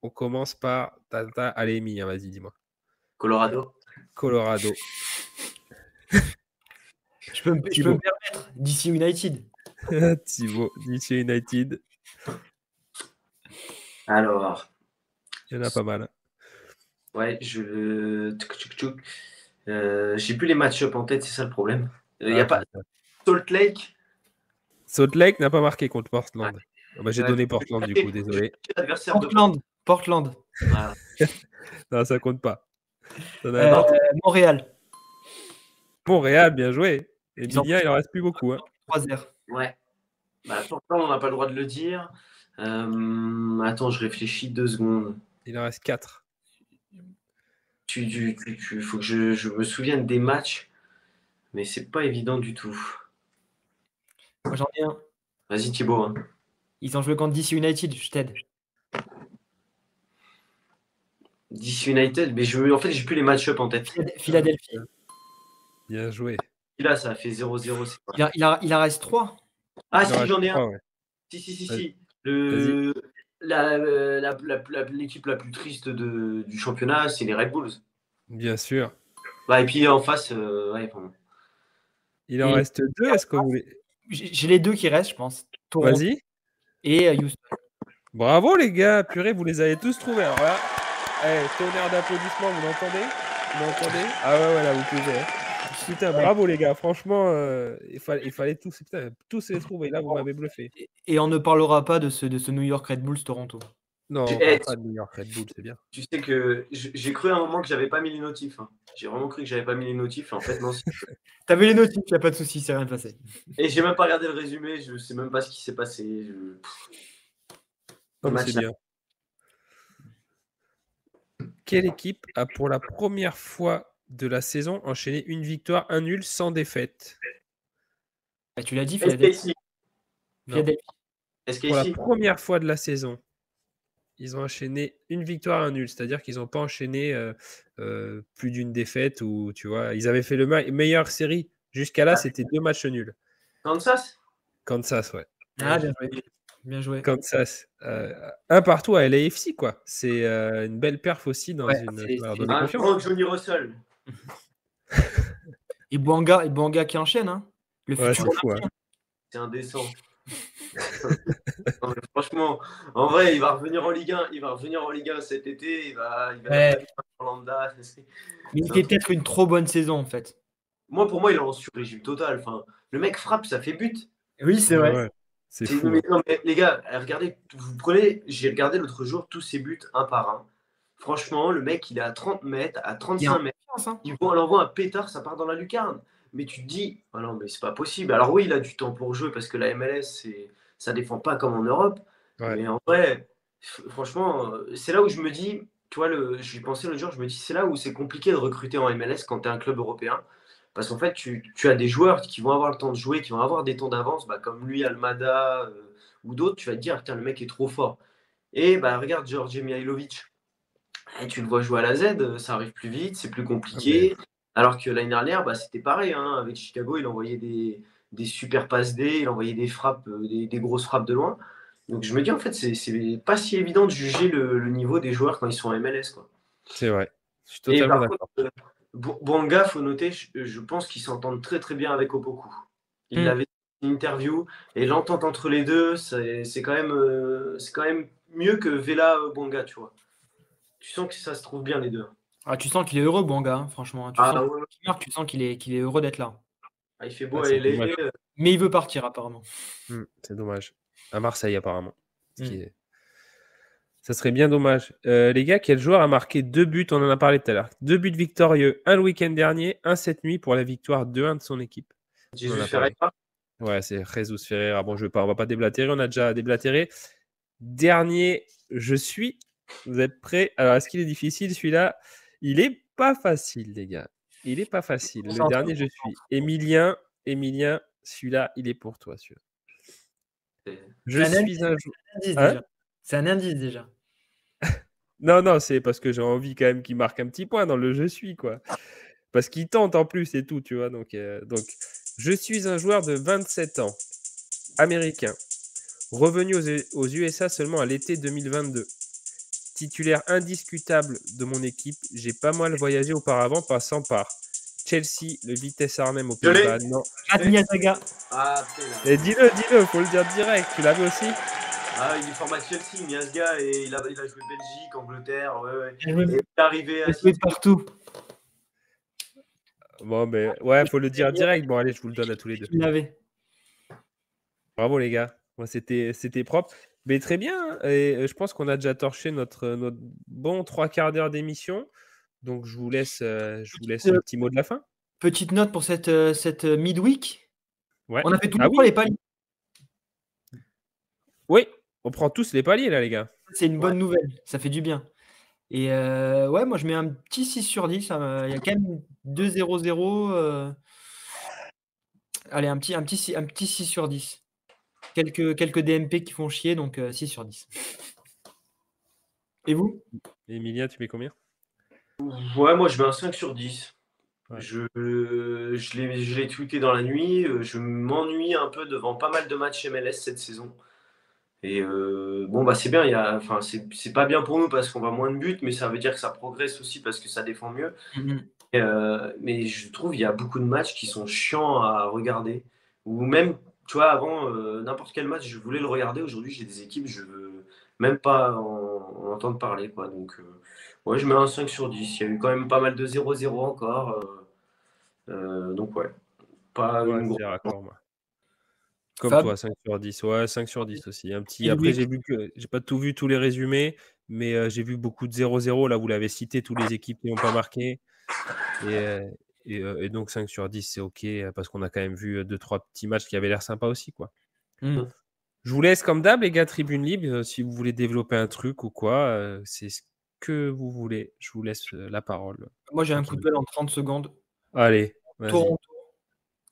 On commence par allez, Emi, vas-y, dis-moi. Colorado. Je peux me permettre. DC United. Thibaut, DC United. Alors. Il y en a pas mal. Ouais, j'ai plus les match-up en tête, c'est ça le problème. Il n'y a pas Salt Lake. Salt Lake n'a pas marqué contre Portland. J'ai donné Portland du coup, désolé. Portland. Voilà. Non, ça compte pas. Montréal, bien joué. Et Emilia, il en reste plus beaucoup. 3-0. Ouais. Portland, on n'a pas le droit de le dire. Attends, je réfléchis 2 secondes. Il en reste 4. Il faut que je me souvienne des matchs, mais c'est pas évident du tout. Moi, j'en ai un. Vas-y, Thibaut. Hein. Ils ont joué contre DC United, je t'aide. DC United, mais en fait, j'ai plus les match-up en tête. Philadelphie. Bien joué. Là, ça a fait 0-0. Il en reste 3. Ah, si, j'en ai un. Ouais. Si. L'équipe la plus triste du championnat, c'est les Red Bulls. Bien sûr. Et puis en face, il en reste 2. Est-ce que vous voulez... J'ai les 2 qui restent, je pense. Toronto. Vas-y. Et Houston. Bravo les gars, purée, vous les avez tous trouvés. Alors là, tonnerre d'applaudissements, vous l'entendez? Ah ouais, là, vous pouvez. Putain, bravo les gars, franchement, il fallait tous les trouver. Là, vous m'avez bluffé. Et on ne parlera pas de ce New York Red Bulls Toronto. Non, on parle pas de New York Red Bulls, c'est bien. Tu sais que j'ai cru à un moment que j'avais pas mis les notifs. Hein. J'ai vraiment cru que j'avais pas mis les notifs. En fait, non. T'avais les notifs, il n'y a pas de souci, c'est rien de passé. Et j'ai même pas regardé le résumé, je sais même pas ce qui s'est passé. Non, mais c'est bien. Quelle équipe a pour la première fois de la saison enchaîné une victoire, un nul sans défaite? Tu l'as dit, Philadelphie. Pour la première fois de la saison, ils ont enchaîné une victoire, un nul. C'est-à-dire qu'ils n'ont pas enchaîné plus d'une défaite. Ou, tu vois, ils avaient fait le meilleure série Jusqu'à là, c'était 2 matchs nuls. Kansas? Kansas, ouais. Ah, bien joué. Bien joué. Kansas. Un partout à LAFC, quoi. C'est une belle perf aussi dans Ouais, une. c'est- Ça leur c'est- donne Un confiance. grand Johnny Russell. Et Bouanga qui enchaîne, hein. Le Ouais, futur. c'est fou. Hein. C'est indécent. Non, mais franchement, en vrai, il va revenir en Ligue 1. Il va revenir en Ligue 1 cet été. Il va Ouais. en lambda. Mais il fait peut-être une trop bonne saison, en fait. Pour moi, il est en sur-régime total. Enfin, le mec frappe, ça fait but. Oui, c'est vrai. Ouais, c'est C'est- fou. mais hein. non, mais les gars, regardez, j'ai regardé l'autre jour tous ses buts un par un. Franchement, le mec, il est à 30 mètres, à Il est 35 en mètres. confiance, hein. Il envoie un pétard, ça part dans la lucarne. Mais tu te dis, ah non, mais c'est pas possible. Alors oui, il a du temps pour jouer parce que la MLS, ça défend pas comme en Europe. Ouais. Mais en vrai, franchement, c'est là où je me dis, tu vois, j'y pensais l'autre jour, je me dis, c'est là où c'est compliqué de recruter en MLS quand tu es un club européen. Parce qu'en fait, tu as des joueurs qui vont avoir le temps de jouer, qui vont avoir des temps d'avance, comme lui, Almada ou d'autres. Tu vas te dire, putain, le mec est trop fort. Et regarde George Mihailovic. Tu le vois jouer à la Z, ça arrive plus vite, c'est plus compliqué. Alors que l'année dernière, c'était pareil. Hein, avec Chicago, il envoyait des super passes D, il envoyait des frappes, des grosses frappes de loin. Donc je me dis, en fait, c'est pas si évident de juger le niveau des joueurs quand ils sont en MLS. Quoi. C'est vrai. Je suis Et totalement par d'accord. contre, Bouanga, faut noter, je pense qu'ils s'entendent très très bien avec Opoku. Il avait une interview et l'entente entre les deux, c'est quand même mieux que Vela Bouanga, tu vois. Tu sens que ça se trouve bien les deux. Ah, tu sens qu'il est heureux, Bouanga, hein, franchement. Tu sens qu'il est heureux d'être là. Ah, il fait beau Ah, à c'est LA. dommage. Mais il veut partir, apparemment. C'est dommage. À Marseille, apparemment. Ça serait bien dommage. Les gars, quel joueur a marqué 2 buts? On en a parlé tout à l'heure. 2 buts victorieux, un le week-end dernier, un cette nuit pour la victoire 2-1 de son équipe. Jesus Ferreira. Ouais, c'est Jesus Ferreira. Bon, on va pas déblatérer, on a déjà déblatéré. Dernier, je suis. Vous êtes prêts? Alors, est-ce qu'il est difficile celui-là? Il est pas facile, les gars. Il est pas facile. Le dernier, je suis. Emilien, celui-là, il est pour toi, celui-là. Je suis un joueur. C'est un indice déjà. Non, c'est parce que j'ai envie quand même qu'il marque un petit point dans le je suis, quoi. Parce qu'il tente en plus et tout, tu vois. Donc, je suis un joueur de 27 ans, américain, revenu aux USA seulement à l'été 2022. Titulaire indiscutable de mon équipe, j'ai pas mal voyagé auparavant, passant par Chelsea, le Vitesse Arnhem au Pays-Bas. Non. Adniazaga. Ah, Et dis-le, faut le dire direct. Tu l'avais aussi? Ah, il est formé à Chelsea, Miasga, et il a joué Belgique, Angleterre, ouais. Et il est arrivé à City partout. Bon, mais ouais, faut le dire direct. Bon, allez, je vous le donne à tous les deux. Tu l'avais. Bravo, les gars. Moi, c'était propre. Mais très bien. Hein. Et je pense qu'on a déjà torché notre bon 3/4 d'heure d'émission. Donc, je vous laisse le petit mot de la fin. Petite note pour cette midweek. Ouais. On a fait tout le temps les paliers. Oui, on prend tous les paliers, là, les gars. C'est une bonne nouvelle. Ça fait du bien. Et ouais, moi, je mets un petit 6 sur 10. Il y a quand même 2-0-0. Allez, un petit 6 sur 10. Quelques DMP qui font chier, donc 6 sur 10. Et vous? Emilia, tu mets combien? Ouais, moi je mets un 5 sur 10. Ouais. Je l'ai tweeté dans la nuit. Je m'ennuie un peu devant pas mal de matchs MLS cette saison. Et c'est bien. C'est pas bien pour nous parce qu'on va moins de buts, mais ça veut dire que ça progresse aussi parce que ça défend mieux. Mais je trouve qu'il y a beaucoup de matchs qui sont chiants à regarder. Ou même, tu vois, avant, n'importe quel match, je voulais le regarder. Aujourd'hui, j'ai des équipes, je veux même pas en entendre parler, quoi. Donc, ouais, je mets un 5 sur 10. Il y a eu quand même pas mal de 0-0 encore. Donc, ouais. Pas une grosse. Raccord, moi. Comme Fab. toi, 5 sur 10. Ouais, 5 sur 10 aussi. Un petit. Et Après, Louis. j'ai pas tout vu, tous les résumés, mais j'ai vu beaucoup de 0-0. Là, vous l'avez cité, tous les équipes qui n'ont pas marqué. Et donc 5 sur 10, c'est OK parce qu'on a quand même vu 2-3 petits matchs qui avaient l'air sympas aussi, quoi. Je vous laisse comme d'hab, les gars, tribune libre. Si vous voulez développer un truc ou quoi, c'est ce que vous voulez. Je vous laisse la parole. Moi, j'ai un coup de gueule en 30 secondes. Allez, vas-y. Toronto,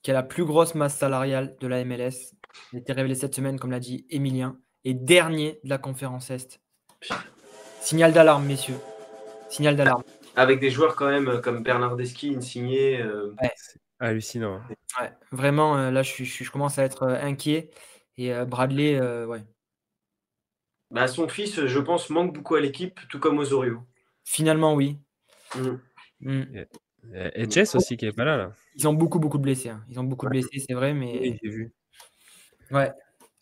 qui a la plus grosse masse salariale de la MLS. Il a été révélé cette semaine, comme l'a dit Emilien, et dernier de la conférence Est. Signal d'alarme, messieurs. Signal d'alarme. Avec des joueurs quand même comme Bernardeschi, Insigné. Ouais. Hallucinant. Ouais, vraiment, là, je commence à être inquiet. Et Bradley, ouais. Bah, son fils, je pense, manque beaucoup à l'équipe, tout comme Osorio. Finalement, oui. Mm. Mm. Et Jess aussi qui est pas là. Ils ont beaucoup de blessés. Hein. Ils ont beaucoup de Ouais. blessés, c'est vrai, Oui, mais j'ai vu. ouais.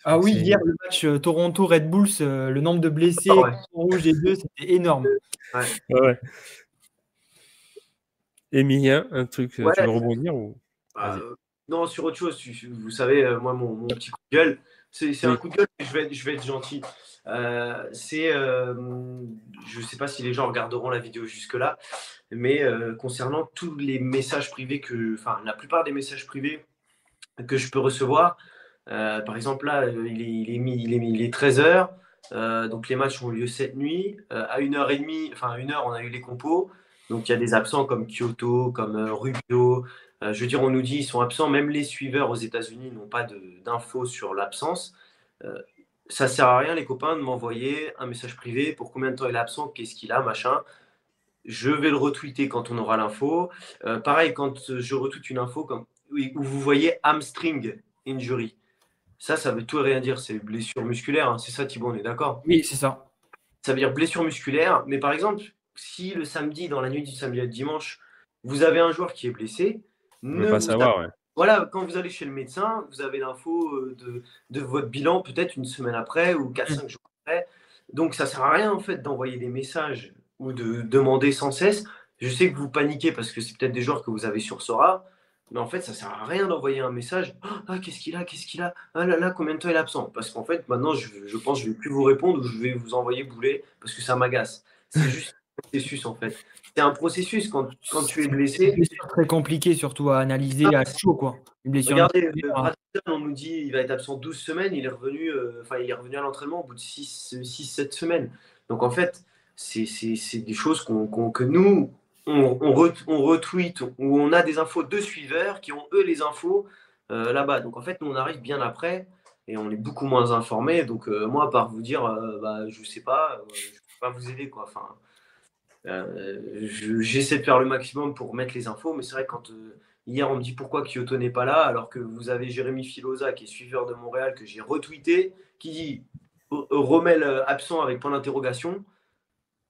Ah oui, C'est- hier, le match Toronto-Red Bulls, le nombre de blessés, Ah ouais. carton rouge des deux, c'était énorme. Ouais. Emilien, un truc, tu Ouais. veux rebondir ou... Bah, Vas-y. non, sur autre chose, vous savez, moi, mon petit coup de gueule, c'est Oui. un coup de gueule, mais je vais être gentil. Je sais pas si les gens regarderont la vidéo jusque-là, mais concernant tous les messages privés enfin, la plupart des messages privés que je peux recevoir, par exemple, là, il est 13h, donc les matchs ont lieu cette nuit. À 1h30, enfin, à 1h, on a eu les compos. Donc il y a des absents comme Kyoto, comme Rubio. Je veux dire, on nous dit ils sont absents. Même les suiveurs aux États-Unis n'ont pas d'infos sur l'absence. Ça sert à rien, les copains, de m'envoyer un message privé pour combien de temps il est absent, qu'est-ce qu'il a, machin. Je vais le retweeter quand on aura l'info. Pareil, quand je retweete une info où vous voyez hamstring injury. Ça veut tout et rien dire. C'est blessure musculaire. Hein. C'est ça, Thibaut, on est d'accord? Oui, c'est ça. Ça veut dire blessure musculaire. Mais par exemple, si le samedi, dans la nuit du samedi à dimanche, vous avez un joueur qui est blessé, On ne veut pas savoir, ouais. voilà, quand vous allez chez le médecin, vous avez l'info de votre bilan peut-être une semaine après ou 4-5 jours après. Donc ça ne sert à rien en fait d'envoyer des messages ou de demander sans cesse. Je sais que vous paniquez parce que c'est peut-être des joueurs que vous avez sur Sora. Mais en fait, ça ne sert à rien d'envoyer un message. Ah, qu'est-ce qu'il a? Qu'est-ce qu'il a? Ah là là, combien de temps il est absent? Parce qu'en fait, maintenant, je pense que je ne vais plus vous répondre ou je vais vous envoyer bouler parce que ça m'agace. C'est juste un processus, en fait. C'est un processus. Quand tu es blessé. C'est une blessure très compliquée, surtout à analyser à chaud, quoi. Une blessure Regardez, Bradley, on nous dit il va être absent 12 semaines. Il est revenu à l'entraînement au bout de 6-7 semaines. Donc, en fait, c'est des choses que nous, on retweet, où on a des infos de suiveurs qui ont eux les infos là-bas. Donc en fait, nous on arrive bien après et on est beaucoup moins informés. Donc moi, à part vous dire, je sais pas, je peux pas vous aider quoi. Enfin, j'essaie de faire le maximum pour mettre les infos, mais c'est vrai que quand hier on me dit pourquoi Kyoto n'est pas là, alors que vous avez Jérémy Filosa qui est suiveur de Montréal que j'ai retweeté, qui dit Rommel absent avec point d'interrogation.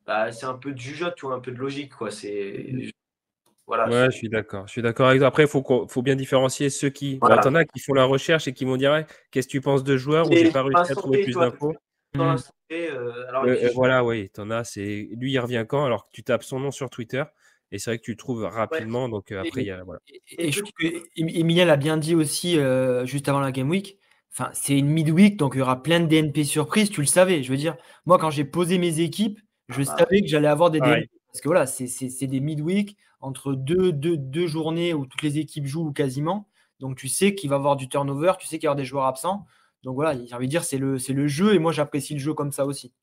Bah, c'est un peu de jugeote, tu vois, un peu de logique, quoi. Voilà. Ouais, je suis d'accord. Je suis d'accord avec toi. Après, il faut bien différencier ceux qui. Voilà. Bah, t'en as qui font la recherche et qui vont dire ouais, qu'est-ce que tu penses de joueur ou j'ai pas réussi à trouver plus d'infos. Dans l'instant T, Voilà, oui, t'en as. C'est lui, il revient quand alors que tu tapes son nom sur Twitter et c'est vrai que tu le trouves rapidement. Ouais. Donc après, il y a voilà. Et je trouve que Emilien l'a bien dit aussi juste avant la Game Week. Enfin, c'est une midweek, donc il y aura plein de DNP surprises. Tu le savais. Je veux dire, moi, quand j'ai posé mes équipes, je savais que j'allais avoir des DNP. Parce que voilà, c'est des midweek entre deux journées où toutes les équipes jouent quasiment. Donc tu sais qu'il va y avoir du turnover, tu sais qu'il y aura des joueurs absents. Donc voilà, j'ai envie de dire, c'est le jeu. Et moi, j'apprécie le jeu comme ça aussi.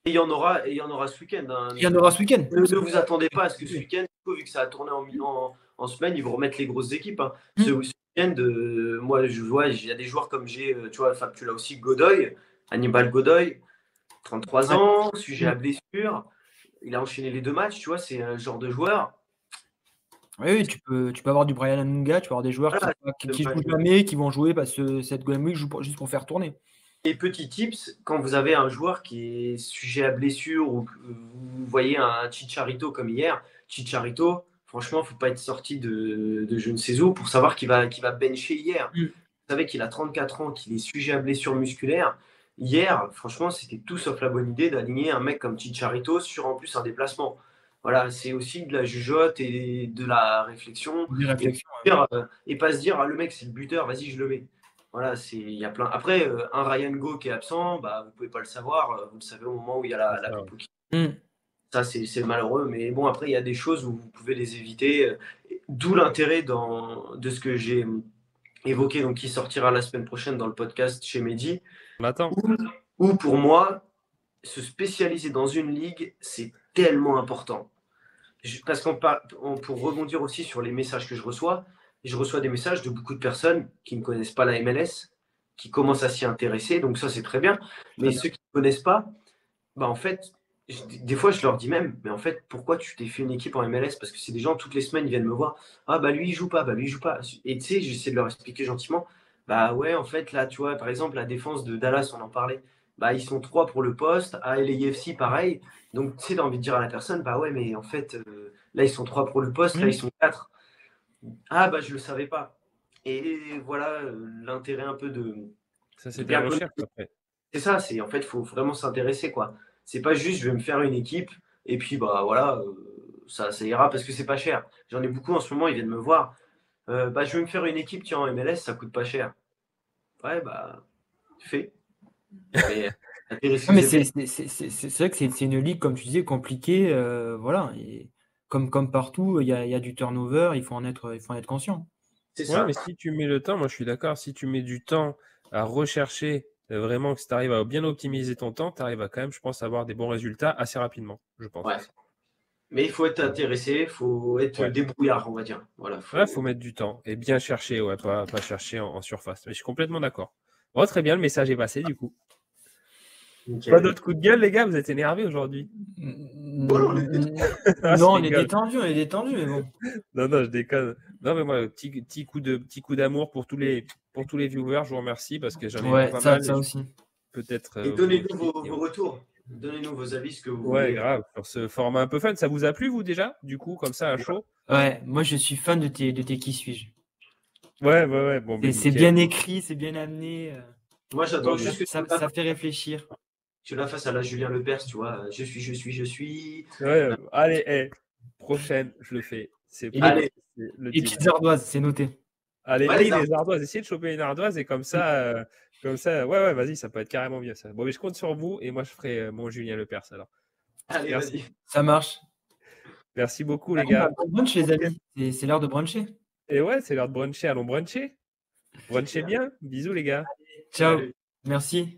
Et il y en aura ce week-end. Hein. Il y en aura ce week-end. Ne vous attendez pas à ce que ce week-end, vu que ça a tourné en semaine, ils vont remettre les grosses équipes. Hein. Ce week-end, moi, je vois, il y a des joueurs comme tu vois, Fab, tu l'as aussi, Godoy, Hannibal Godoy, 33 ans, sujet à blessure. Il a enchaîné les 2 matchs, tu vois, c'est un genre de joueur. Oui, tu peux avoir du Brian Anunga, tu peux avoir des joueurs qui jouent jamais, qui vont jouer parce que cette Game Week joue juste pour faire tourner. Et petit tips, quand vous avez un joueur qui est sujet à blessure ou vous voyez un Chicharito comme hier, Chicharito, franchement, il ne faut pas être sorti de je ne sais où pour savoir qu'il va bencher hier. Vous savez qu'il a 34 ans, qu'il est sujet à blessure musculaire. Hier, franchement, c'était tout sauf la bonne idée d'aligner un mec comme Chicharito sur en plus un déplacement. Voilà, c'est aussi de la jugeote et de la réflexion. Et pas se dire, le mec, c'est le buteur, vas-y, je le mets. Voilà, il y a plein. Après, un Ryan Go qui est absent, vous ne pouvez pas le savoir. Vous le savez au moment où il y a la compo qui. Ça, c'est malheureux. Mais bon, après, il y a des choses où vous pouvez les éviter. D'où l'intérêt de ce que j'ai évoqué, donc qui sortira la semaine prochaine dans le podcast chez Mehdi. On attend. Où pour moi, se spécialiser dans une ligue, c'est tellement important. Parce pour rebondir aussi sur les messages que je reçois des messages de beaucoup de personnes qui ne connaissent pas la MLS, qui commencent à s'y intéresser, donc ça c'est très bien. Mais ceux qui ne connaissent pas, en fait, des fois, je leur dis même, mais en fait, pourquoi tu t'es fait une équipe en MLS? Parce que c'est des gens, toutes les semaines, ils viennent me voir. Ah, bah lui, il joue pas, bah lui, il joue pas. Et tu sais, j'essaie de leur expliquer gentiment. Bah ouais, en fait, là, tu vois, par exemple, la défense de Dallas, on en parlait. Bah, ils sont 3 pour le poste. À LAFC, pareil. Donc, tu sais, t'as envie de dire à la personne, bah ouais, mais en fait, là, ils sont 3 pour le poste, là, ils sont 4. Ah, bah, je le savais pas. Et voilà l'intérêt un peu Ça, de c'est des bien connaître. recherches après. C'est ça, en fait, faut vraiment s'intéresser, quoi. C'est pas juste, je vais me faire une équipe et puis, bah voilà, ça ira parce que c'est pas cher. J'en ai beaucoup en ce moment, ils viennent me voir. Bah, je vais me faire une équipe, tiens, en MLS, ça coûte pas cher. Ouais, bah, fais. Mais intéressez Non, mais vous c'est vrai que c'est une ligue, comme tu disais, compliquée. Voilà. Et comme partout, il y a du turnover, il faut en être conscient. C'est Ouais, ça. mais si tu mets le temps, moi je suis d'accord, si tu mets du temps à rechercher vraiment que si tu arrives à bien optimiser ton temps, tu arrives à quand même, je pense, avoir des bons résultats assez rapidement, je pense Ouais. aussi. Mais il faut être intéressé, il faut être Ouais. débrouillard, on va dire. Voilà, Ouais, faut mettre du temps et bien chercher, ouais, pas chercher en surface. Mais je suis complètement d'accord. Bon, très bien, le message est passé du coup. nickel. Pas d'autres coups de gueule, les gars, vous êtes énervés aujourd'hui. Bon, on est Ah, je Non, on est rigole. détendu, mais bon. Non, je déconne. Non, mais moi, petit coup d'amour pour tous les viewers, je vous remercie parce que j'en ai eu Ouais, pas ça, mal. ça aussi. Peut-être Et vous donnez-nous aussi. vos retours. Donnez-nous vos avis, ce que vous Ouais, voulez. grave, sur ce format un peu fun. Ça vous a plu, vous, déjà? Du coup, comme ça, à chaud? Ouais, moi je suis fan de tes qui suis-je. Ouais. Bon, ben C'est nickel. bien écrit, c'est bien amené. Moi, j'attends Bon, juste que Ça fait réfléchir. tu la fasses à la Julien Lepers, tu vois. Je suis. ouais, allez, prochaine, je le fais. C'est Et Allez, le les deal. petites ardoises, c'est noté. Allez, ouais, oui, les ardoises. Essayez de choper une ardoise et comme ça, ouais, vas-y, ça peut être carrément mieux, ça. Bon, mais je compte sur vous et moi, je ferai mon Julien Lepers, alors. allez, Merci. vas-y. Ça marche. Merci beaucoup, les Bon, bah, gars. bon brunch, les amis. C'est l'heure de bruncher. Et ouais, c'est l'heure de bruncher. Allons bruncher. Brunchez bien. Bisous, les gars. Ciao. Salut. Merci.